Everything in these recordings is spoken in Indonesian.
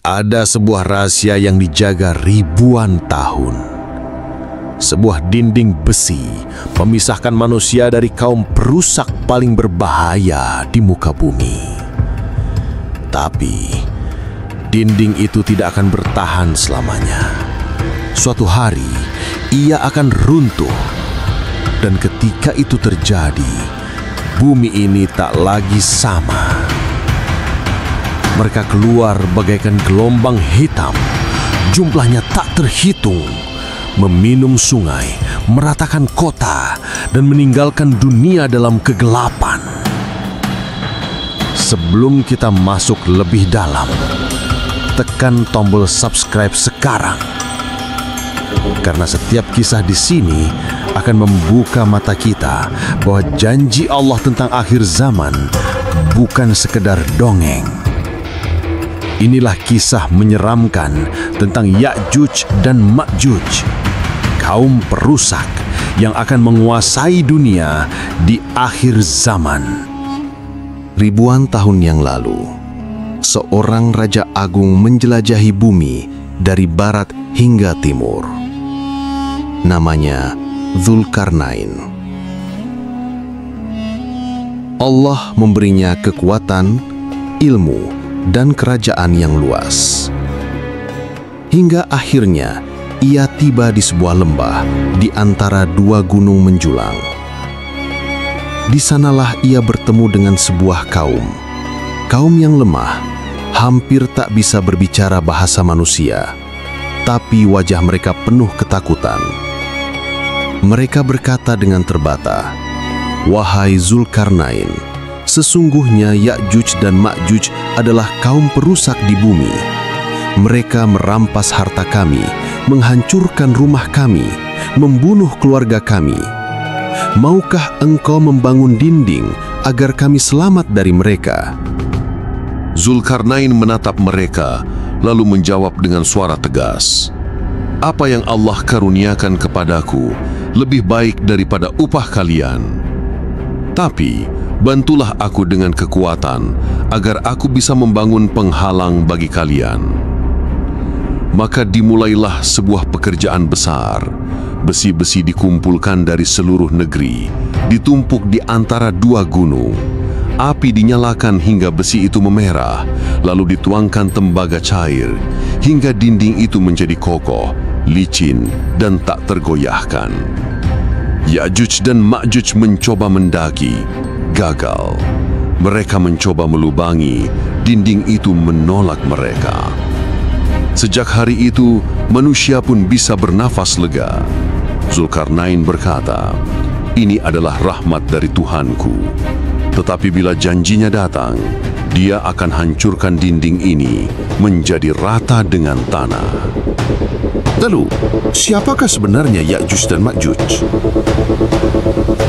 ada sebuah rahasia yang dijaga ribuan tahun. Sebuah dinding besi memisahkan manusia dari kaum perusak paling berbahaya di muka bumi. Tapi, dinding itu tidak akan bertahan selamanya. Suatu hari, ia akan runtuh. Dan ketika itu terjadi, bumi ini tak lagi sama. Mereka keluar bagaikan gelombang hitam, jumlahnya tak terhitung, meminum sungai, meratakan kota, dan meninggalkan dunia dalam kegelapan. Sebelum kita masuk lebih dalam, tekan tombol subscribe sekarang. Karena setiap kisah di sini akan membuka mata kita bahwa janji Allah tentang akhir zaman bukan sekedar dongeng. Inilah kisah menyeramkan tentang Ya'juj dan Ma'juj, kaum perusak yang akan menguasai dunia di akhir zaman. Ribuan tahun yang lalu, seorang raja agung menjelajahi bumi dari barat hingga timur. Namanya Dzulkarnain. Allah memberinya kekuatan, ilmu, dan kerajaan yang luas. Hingga akhirnya ia tiba di sebuah lembah di antara dua gunung menjulang. Di sanalah ia bertemu dengan sebuah kaum yang lemah, hampir tak bisa berbicara bahasa manusia, tapi wajah mereka penuh ketakutan. Mereka berkata dengan terbata, "Wahai Dzulkarnain, sesungguhnya Ya'juj dan Ma'juj adalah kaum perusak di bumi. Mereka merampas harta kami, menghancurkan rumah kami, membunuh keluarga kami. Maukah engkau membangun dinding agar kami selamat dari mereka?" Dzulkarnain menatap mereka, lalu menjawab dengan suara tegas, "Apa yang Allah karuniakan kepadaku lebih baik daripada upah kalian. Tapi bantulah aku dengan kekuatan agar aku bisa membangun penghalang bagi kalian." Maka dimulailah sebuah pekerjaan besar. Besi-besi dikumpulkan dari seluruh negeri, ditumpuk di antara dua gunung. Api dinyalakan hingga besi itu memerah, lalu dituangkan tembaga cair, hingga dinding itu menjadi kokoh, licin, dan tak tergoyahkan. Ya'juj dan Ma'juj mencoba mendaki, gagal. Mereka mencoba melubangi, dinding itu menolak mereka. Sejak hari itu, manusia pun bisa bernafas lega. Dzulkarnain berkata, "Ini adalah rahmat dari Tuhanku. Tetapi bila janjinya datang, Dia akan hancurkan dinding ini menjadi rata dengan tanah." Lalu, siapakah sebenarnya Ya'juj dan Ma'juj?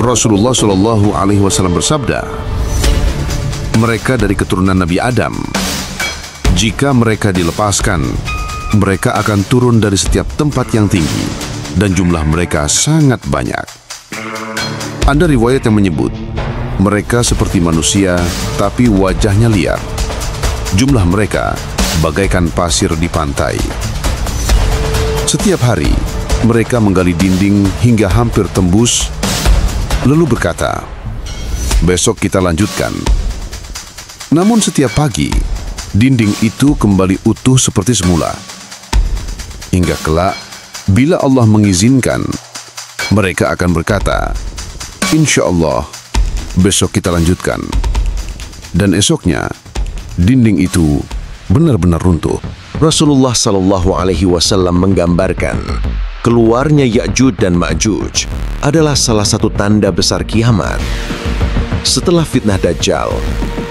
Rasulullah SAW bersabda, "Mereka dari keturunan Nabi Adam. Jika mereka dilepaskan, mereka akan turun dari setiap tempat yang tinggi, dan jumlah mereka sangat banyak." Ada riwayat yang menyebut, mereka seperti manusia, tapi wajahnya liar. Jumlah mereka bagaikan pasir di pantai. Setiap hari, mereka menggali dinding hingga hampir tembus, lalu berkata, "Besok kita lanjutkan." Namun setiap pagi, dinding itu kembali utuh seperti semula. Hingga kelak, bila Allah mengizinkan, mereka akan berkata, "Insya Allah, besok kita lanjutkan." Dan esoknya, dinding itu benar-benar runtuh. Rasulullah SAW menggambarkan keluarnya Ya'juj dan Ma'juj adalah salah satu tanda besar kiamat. Setelah fitnah Dajjal,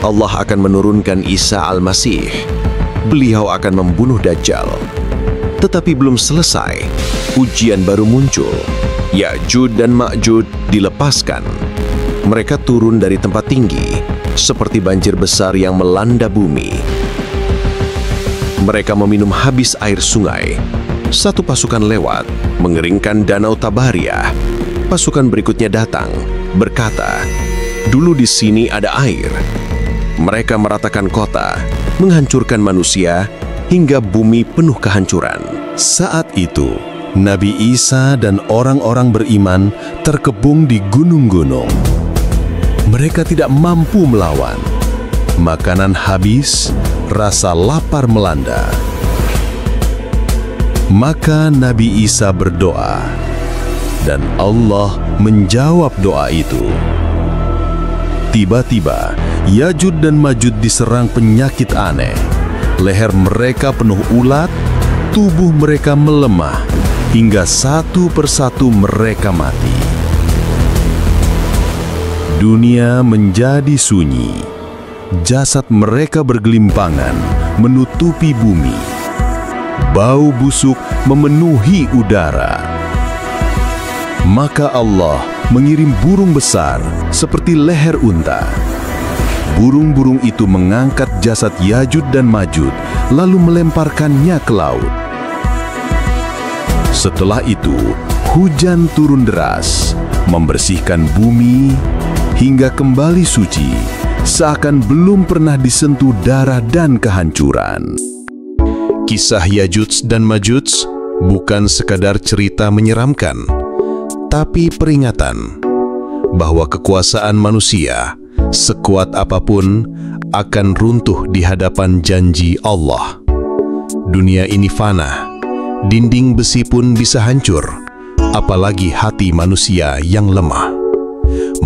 Allah akan menurunkan Isa Al-Masih. Beliau akan membunuh Dajjal. Tetapi belum selesai, ujian baru muncul. Ya'juj dan Ma'juj dilepaskan. Mereka turun dari tempat tinggi, seperti banjir besar yang melanda bumi. Mereka meminum habis air sungai. Satu pasukan lewat, mengeringkan danau Tabariyah. Pasukan berikutnya datang, berkata, "Dulu di sini ada air." Mereka meratakan kota, menghancurkan manusia, hingga bumi penuh kehancuran. Saat itu, Nabi Isa dan orang-orang beriman terkepung di gunung-gunung. Mereka tidak mampu melawan. Makanan habis, rasa lapar melanda. Maka Nabi Isa berdoa, dan Allah menjawab doa itu. Tiba-tiba, Yajud dan Majud diserang penyakit aneh. Leher mereka penuh ulat, tubuh mereka melemah, hingga satu persatu mereka mati. Dunia menjadi sunyi. Jasad mereka bergelimpangan, menutupi bumi. Bau busuk memenuhi udara. Maka Allah mengirim burung besar seperti leher unta. Burung-burung itu mengangkat jasad Yajud dan Majud, lalu melemparkannya ke laut. Setelah itu, hujan turun deras, membersihkan bumi hingga kembali suci, seakan belum pernah disentuh darah dan kehancuran. Kisah Yajud dan Majud bukan sekadar cerita menyeramkan, tapi peringatan bahwa kekuasaan manusia, sekuat apapun, akan runtuh di hadapan janji Allah. Dunia ini fana, dinding besi pun bisa hancur, apalagi hati manusia yang lemah.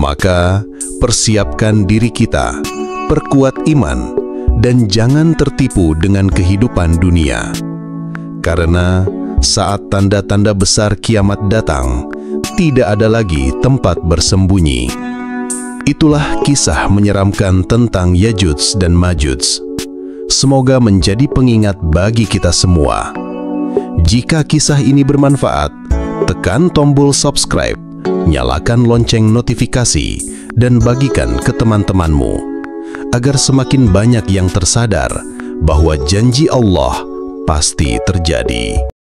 Maka, persiapkan diri kita, perkuat iman, dan jangan tertipu dengan kehidupan dunia. Karena saat tanda-tanda besar kiamat datang, tidak ada lagi tempat bersembunyi. Itulah kisah menyeramkan tentang Yajud dan Majud. Semoga menjadi pengingat bagi kita semua. Jika kisah ini bermanfaat, tekan tombol subscribe, nyalakan lonceng notifikasi, dan bagikan ke teman-temanmu, agar semakin banyak yang tersadar bahwa janji Allah pasti terjadi.